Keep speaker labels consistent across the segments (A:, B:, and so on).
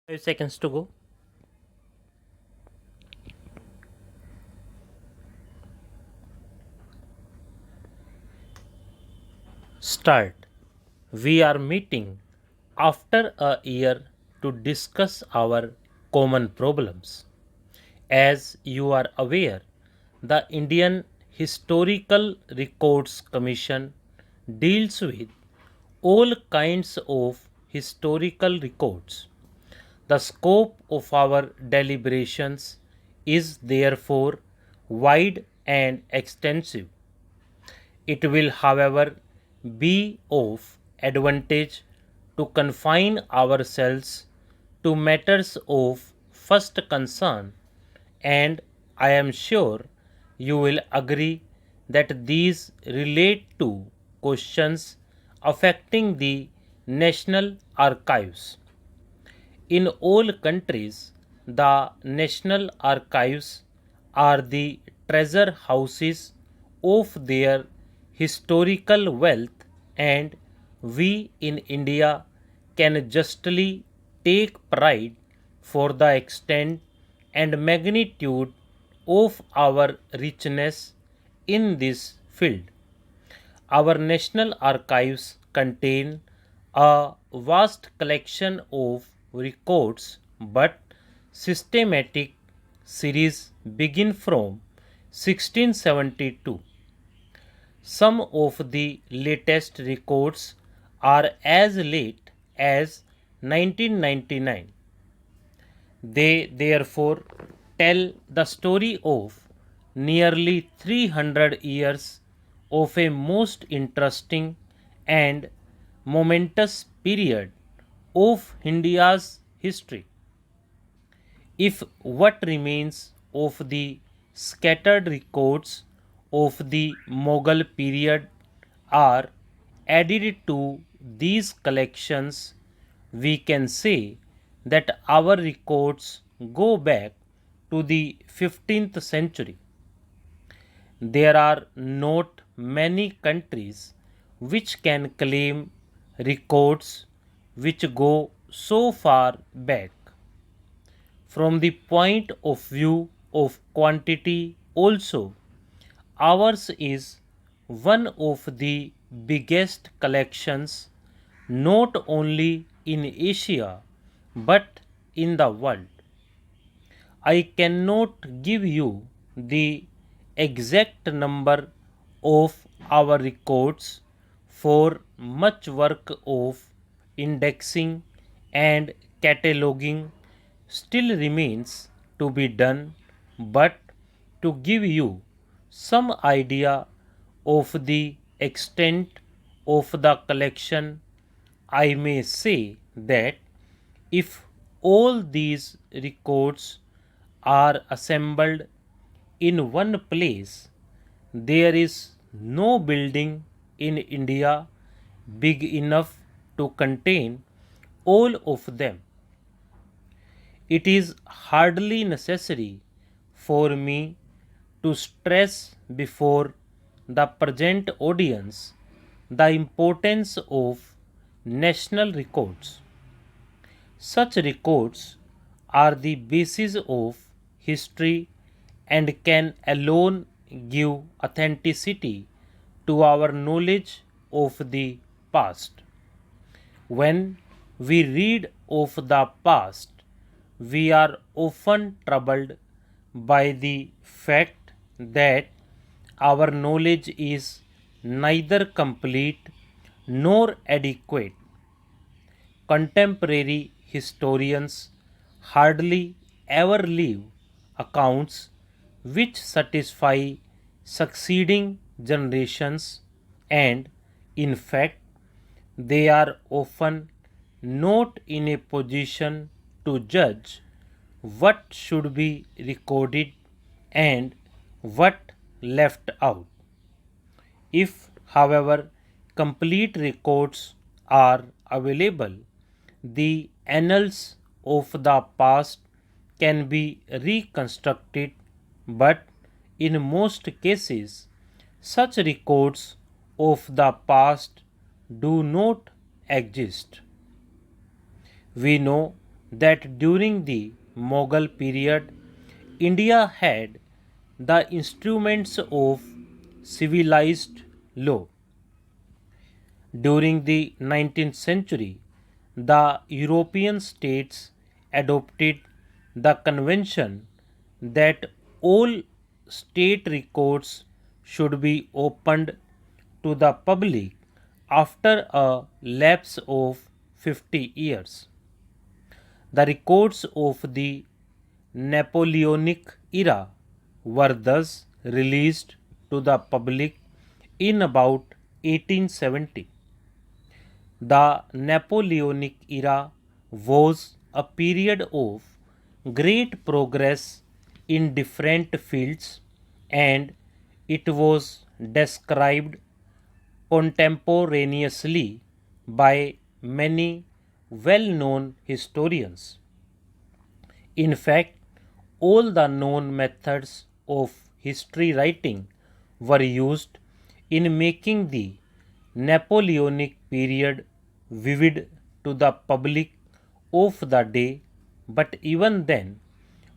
A: 5 seconds to go. Start. We are meeting after a year to discuss our common problems. As you are aware, the Indian Historical Records Commission deals with all kinds of historical records. The scope of our deliberations is therefore wide and extensive. It will, however, be of advantage to confine ourselves to matters of first concern, and I am sure you will agree that these relate to questions affecting the national archives. In all countries, the national archives are the treasure houses of their historical wealth, and we in India can justly take pride for the extent and magnitude of our richness in this field. Our national archives contain a vast collection of records, but systematic series begin from 1672. Some of the latest records are as late as 1999. They therefore tell the story of nearly 300 years of a most interesting and momentous period of India's history. If what remains of the scattered records of the Mughal period are added to these collections, we can say that our records go back to the 15th century. There are not many countries which can claim records which go so far back. From the point of view of quantity, also, ours is one of the biggest collections not only in Asia but in the world. I cannot give you the exact number of our records, for much work of indexing and cataloging still remains to be done, but to give you some idea of the extent of the collection, I may say that if all these records are assembled in one place, there is no building in India big enough to contain all of them. It is hardly necessary for me to stress before the present audience the importance of national records. Such records are the basis of history and can alone give authenticity to our knowledge of the past. When we read of the past, we are often troubled by the fact that our knowledge is neither complete nor adequate. Contemporary historians hardly ever leave accounts which satisfy succeeding generations, and in fact, they are often not in a position to judge what should be recorded and what left out. If, however, complete records are available, the annals of the past can be reconstructed, but in most cases, such records of the past do not exist. We know that during the Mughal period, India had the instruments of civilized law. During the 19th century, the European states adopted the convention that all state records should be opened to the public after a lapse of 50 years. The records of the Napoleonic era were thus released to the public in about 1870. The Napoleonic era was a period of great progress in different fields, and it was described contemporaneously by many well known historians. In fact, all the known methods of history writing were used in making the Napoleonic period vivid to the public of the day, but even then,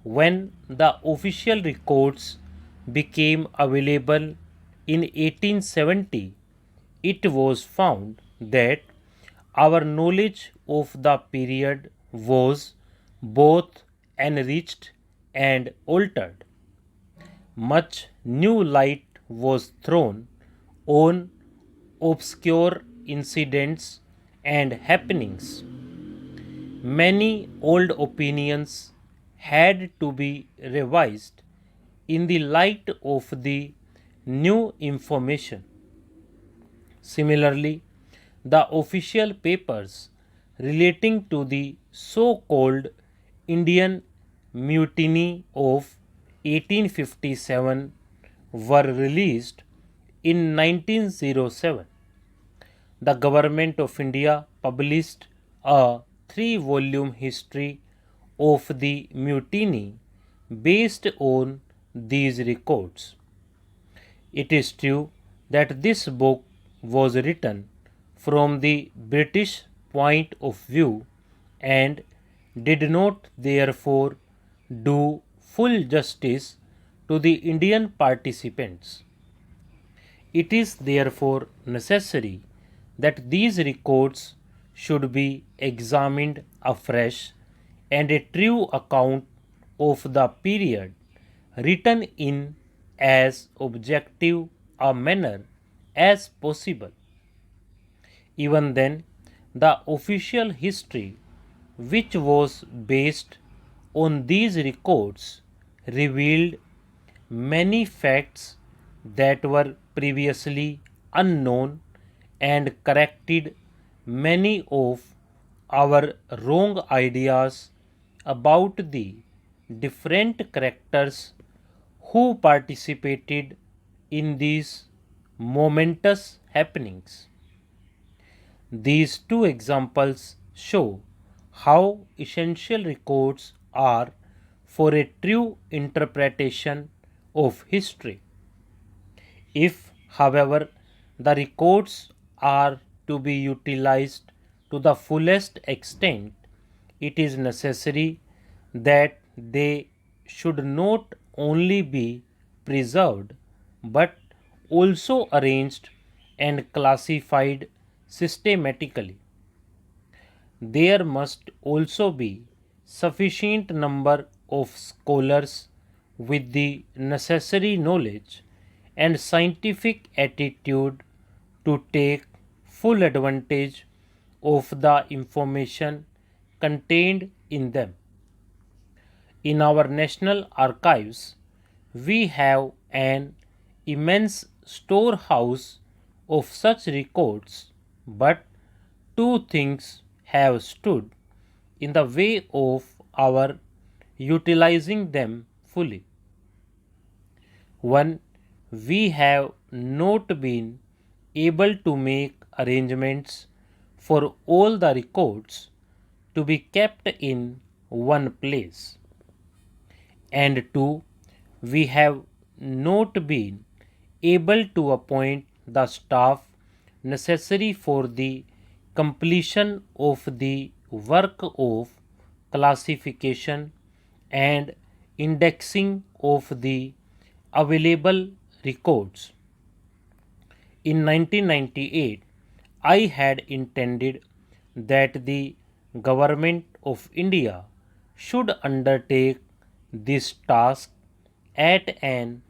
A: when the official records became available in 1870, it was found that our knowledge of the period was both enriched and altered. Much new light was thrown on obscure incidents and happenings. Many old opinions had to be revised in the light of the new information. Similarly, the official papers relating to the so called Indian Mutiny of 1857 were released in 1907. The Government of India published a 3-volume history of the mutiny based on these records. It is true that this book was written from the British point of view and did not therefore do full justice to the Indian participants. It is therefore necessary that these records should be examined afresh and a true account of the period written in as objective a manner as possible. Even then, the official history, which was based on these records, revealed many facts that were previously unknown and corrected many of our wrong ideas about the different characters who participated in these momentous happenings. These two examples show how essential records are for a true interpretation of history. If, however, the records are to be utilized to the fullest extent, it is necessary that they should not only be preserved but also arranged and classified systematically. There must also be sufficient number of scholars with the necessary knowledge and scientific attitude to take full advantage of the information contained in them. In our national archives, we have an immense storehouse of such records, but two things have stood in the way of our utilizing them fully. One, we have not been able to make arrangements for all the records to be kept in one place. And two, we have not been able to appoint the staff necessary for the completion of the work of classification, and indexing of the available records. In 1998, I had intended that the Government of India should undertake this task at an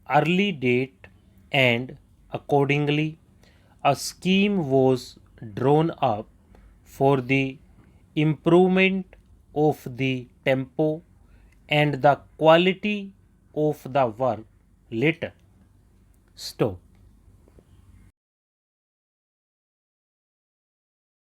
A: early date, and accordingly a scheme was drawn up for the improvement of the tempo and the quality of the work later. Stop.